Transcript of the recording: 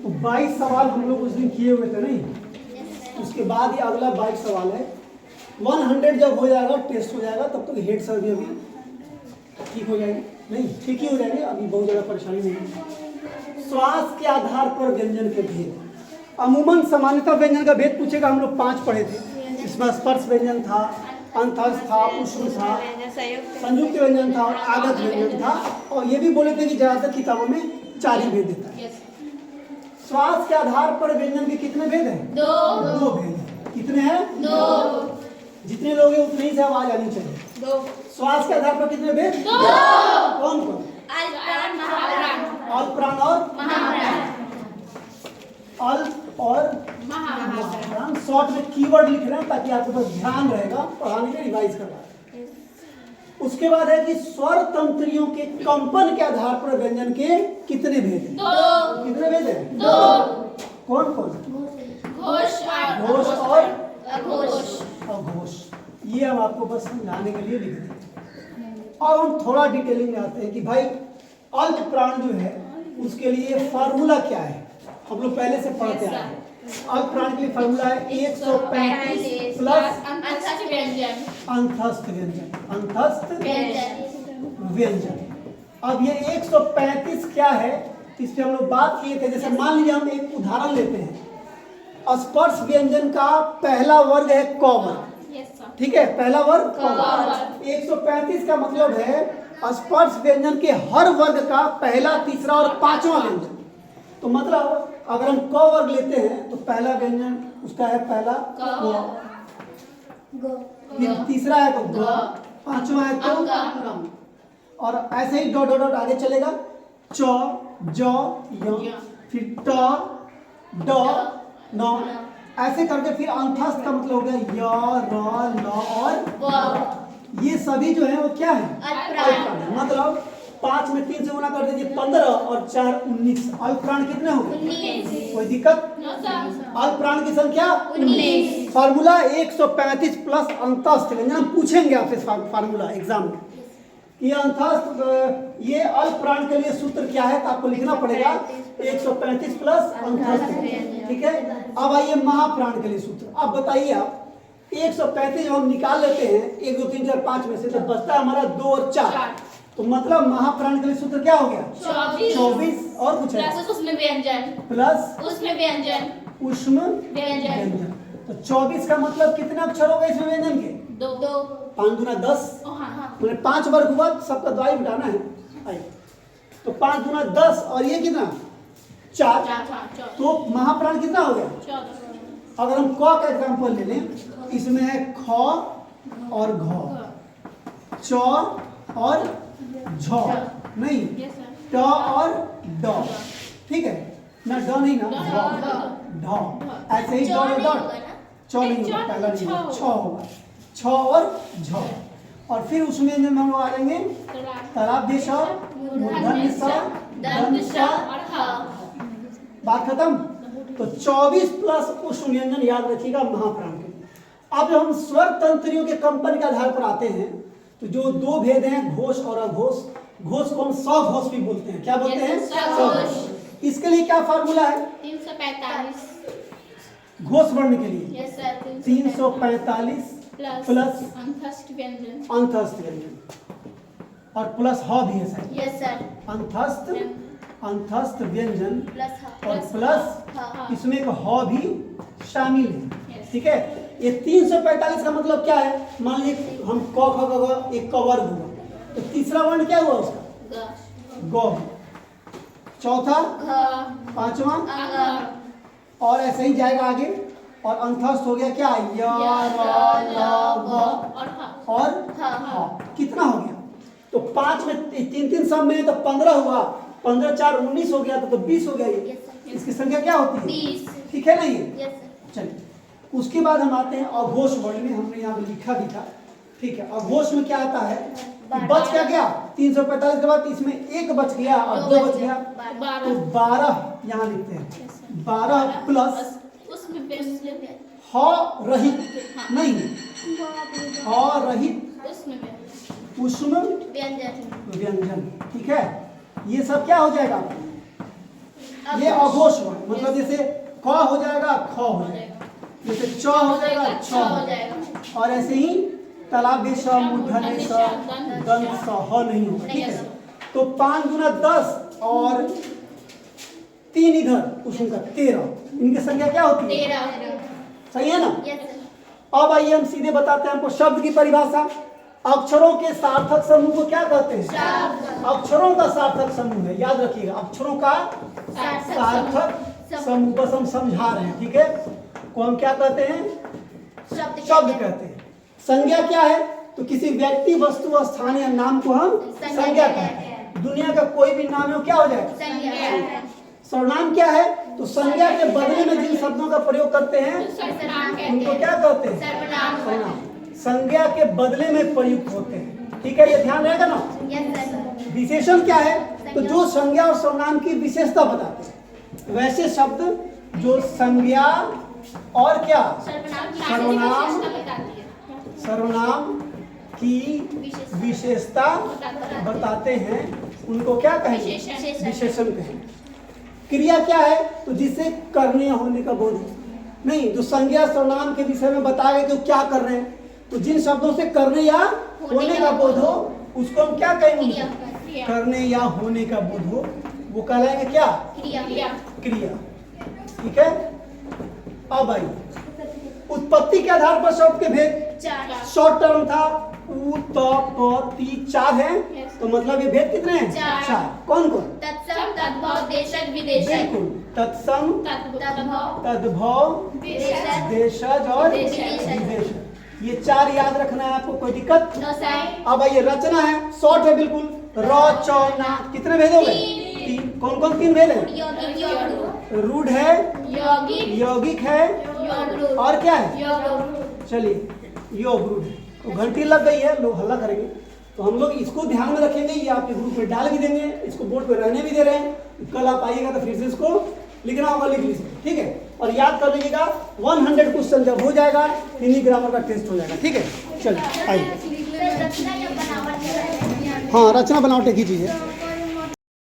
तो 22 सवाल हम लोग उस दिन किए हुए थे नहीं, उसके बाद ये अगला 22 सवाल है। 100 जब हो जाएगा, टेस्ट हो जाएगा, तब तक हेड सर भी अभी ठीक हो जाएगी, नहीं ठीक ही हो जाएंगे, अभी बहुत ज़्यादा परेशानी नहीं है। श्वास के आधार पर व्यंजन के भेद। अमूमन सामान्यतः व्यंजन का भेद पूछेगा, हम लोग 5 पढ़े थे। इसमें स्पर्श व्यंजन था, अंतस्थ था, उष्ण था, संयुक्त व्यंजन था और आगत व्यंजन था। और ये भी बोले थे कि ज़्यादातर किताबों में 4 ही भेद देता है। श्वास के आधार पर व्यंजन के कितने भेद हैं? 2 भेद हैं। कितने हैं? 2। जितने लोग हैं उतने ही से आवाज आनी चाहिए। 2। श्वास के आधार पर कितने भेद? 2। कौन कौन? अल्पप्राण, महाप्राण। अल्पप्राण और महाप्राण। अल्प और महाप्राण। शॉर्ट में कीवर्ड लिख रहे हैं ताकि आपके पास ध्यान रहेगा पढ़ाने के, रिवाइज करवा। उसके बाद है कि स्वर तंत्रियों के कंपन के आधार पर व्यंजन के कितने भेद हैं? 2। कितने भेद हैं? 2। कौन कौन? घोष और अघोष। अघोष। ये हम आपको बस समझाने के लिए लिख दें। और हम थोड़ा डिटेलिंग में आते हैं कि भाई अल्प प्राण जो है उसके लिए फार्मूला क्या है। हम लोग पहले से पढ़ते आए हैं। अल्प प्राण के लिए फार्मूला है 135 प्लस अंतस्थ व्यंजन। अंतस्थ व्यंजन। अब ये 135 क्या है, इस पे हम लोग बात किए थे। जैसे मान लीजिए हम एक उदाहरण लेते हैं, स्पर्श व्यंजन का पहला वर्ग है क वर्ग, ठीक है, पहला वर्ग क वर्ग। 135 का मतलब है स्पर्श व्यंजन के हर वर्ग का पहला, तीसरा और पांचवा व्यंजन। तो मतलब अगर हम क वर्ग लेते हैं तो पहला व्यंजन उसका है पहला क, फिर तीसरा है तो ग, पांचवा है तो ङ, और ऐसे ही डॉट डॉट डॉट आगे चलेगा, च, ज, य, फिर ट, ड, न, ऐसे करके फिर अंतस्थ का मतलब हो गया य, र, ल और व। ये सभी जो है वो क्या है? अल्पप्राण। मतलब 5 में 3 से गुना कर दीजिए 15 और 4 19। अल्पप्राण कितने हो गए? 19। कोई दिक्कत? अल्पप्राण की संख्या 19। फार्मूला 135 प्लस अंतस्थ व्यंजन। हम पूछेंगे आपसे फार्मूला एग्जाम में, ये अंतस्थ, ये अल्पप्राण के लिए सूत्र क्या है, तो आपको लिखना पड़ेगा 135 प्लस अंतस्थ, ठीक है। अब आइए महाप्राण के लिए सूत्र। अब बताइए आप 135 जब हम निकाल लेते हैं 1 2 3 4 5 में से, तो बचता है हमारा 2 और 4। तो मतलब महाप्राण के लिए सूत्र क्या हो गया? 24 और कुछ है प्लस उसमें व्यंजन, प्लस उसमें व्यंजन, उष्म व्यंजन। तो 24 का मतलब कितने अक्षर हो गए इसमें व्यंजन के? 2। 5 दूना 10, मैंने 5 वर्ग हुआ, सबका दवाई बिठाना है। आइए तो 5 दूना 10 और ये कितना? 4। तो महाप्राण कितना हो गया? 14। अगर हम क का एग्जाम्पल ले लें, इसमें है ख और घ, च और झ, नहीं ट और ड, ठीक है ना, ड नहीं ना, ढ। ऐसे ही डॉट डॉट च नहीं होगा, पहला नहीं होगा, छ होगा, छ और झ। और फिर उसमें जब हम आ जाएंगे तालाब देश और मूर्धन्य स, दंत स, बात खत्म। तो 24 प्लस उष्ण व्यंजन याद रखिएगा महाप्राण के। अब जब हम स्वर तंत्रियों के कंपन के आधार पर आते हैं तो जो 2 भेद हैं घोष और अघोष। घोष को हम सघोष भी बोलते हैं। क्या बोलते हैं? सघोष। इसके लिए क्या फार्मूला है? 345 घोष वर्ण के लिए। यस सर, 345 प्लस अंतस्थ व्यंजन। अंतस्थ व्यंजन और प्लस ह भी है सर। यस सर, अंतस्थ व्यंजन प्लस और प्लस इसमें एक ह भी शामिल है, ठीक है। ये 345 का मतलब क्या है? मान लीजिए हम क ख ग एक क वर्ग हुआ, तो तीसरा वर्ण क्या हुआ उसका? ग। चौथा, पांचवा, और ऐसे ही जाएगा आगे। और अंतस्थ हो गया क्या? य, र, ल, व और ह। कितना हो गया? तो 5 में 3 3 सब में तो 15 हुआ, 15 4 19 हो गया, तो 20 हो गया। ये इसकी संख्या क्या होती है? 20, ठीक है ना ये? चलिए उसके बाद हम आते हैं अघोष वर्ण में। हमने यहाँ पे लिखा भी था, ठीक है। अघोष में क्या आता है? बच क्या गया? 345 के बाद इसमें 1 बच गया और 2 बच गया, तो 12 यहाँ लिखते हैं। 12 प्लस ह रहित, नहीं ह रहित उष्ण व्यंजन, ठीक है। ये सब क्या हो जाएगा? ये अघोष वर्ण, मतलब जैसे क हो जाएगा ख हो जाएगा, जैसे च हो जाएगा छ हो जाएगा, और ऐसे ही तालाब स मूर्धन्य स दंत स ह नहीं होगा, ठीक है। तो 5 गुना 10 और 3 इधर कुसुम का 13, इनकी संख्या क्या होती है? 13। सही है ना? Yes sir. अब आइए हम सीधे बताते हैं आपको शब्द की परिभाषा। अक्षरों के सार्थक समूह को क्या कहते हैं? शब्द। अक्षरों का सार्थक समूह है, याद रखिएगा, अक्षरों का सार्थक समूह, बस हम समझा रहे हैं, ठीक है। को हम क्या कहते हैं? शब्द कहते हैं। संज्ञा क्या है? तो किसी व्यक्ति, वस्तु, स्थान या नाम को हम संज्ञा कहते हैं। दुनिया का कोई भी नाम है वो क्या हो जाएगा? सर्वनाम क्या है? तो संज्ञा के बदले में जिन शब्दों का प्रयोग करते हैं उनको क्या कहते हैं? सर्वनाम। संज्ञा के बदले में प्रयुक्त होते हैं, ठीक है, ये ध्यान रहेगा ना। विशेषण क्या है? तो जो संज्ञा और सर्वनाम की विशेषता बताते हैं, वैसे शब्द जो संज्ञा और क्या सर्वनाम की विशेषता बताते हैं उनको क्या कहेंगे? विशेषण कहेंगे। क्रिया क्या है? तो जिसे करने या होने का बोध हो, नहीं, जो संज्ञा सर्वनाम के विषय में बताया कि क्या कर रहे हैं, तो जिन शब्दों से करने या होने का बोध हो उसको हम क्या कहेंगे? करने या होने का बोध हो, वो कहलाएंगे क्या? क्रिया। ठीक है। अब आइए उत्पत्ति के आधार पर शब्द के भेद। शॉर्ट टर्म था उत्पत्ति, 4 है, तो मतलब ये भेद कितने हैं? 4। कौन कौन? तत्सम, तद्भव, देशज, विदेशज। बिल्कुल, तत्सम, तद्भव, देशज और विदेशज। ये 4 याद रखना है आपको, कोई दिक्कत? अब आइए रचना है, शॉर्ट है बिल्कुल, रचना। कितने भेद हो गए? 3। कौन कौन 3 भेद है? रूढ़ है, यौगिक है, और क्या है? चलिए, योग रूढ़ है। तो घंटी लग गई है, लोग हल्ला करेंगे, तो हम लोग इसको ध्यान में रखेंगे, ये आपके ग्रुप में डाल भी देंगे, इसको बोर्ड पे रहने भी दे रहे हैं। कल आप आइएगा तो फिर से इसको लिखना होगा, लिख लीजिए, ठीक है। और याद कर लीजिएगा 100 क्वेश्चन जब हो जाएगा हिंदी ग्रामर का टेस्ट हो जाएगा, ठीक है। चलिए आइए, हाँ, रचना बनावट एक ही चीज है।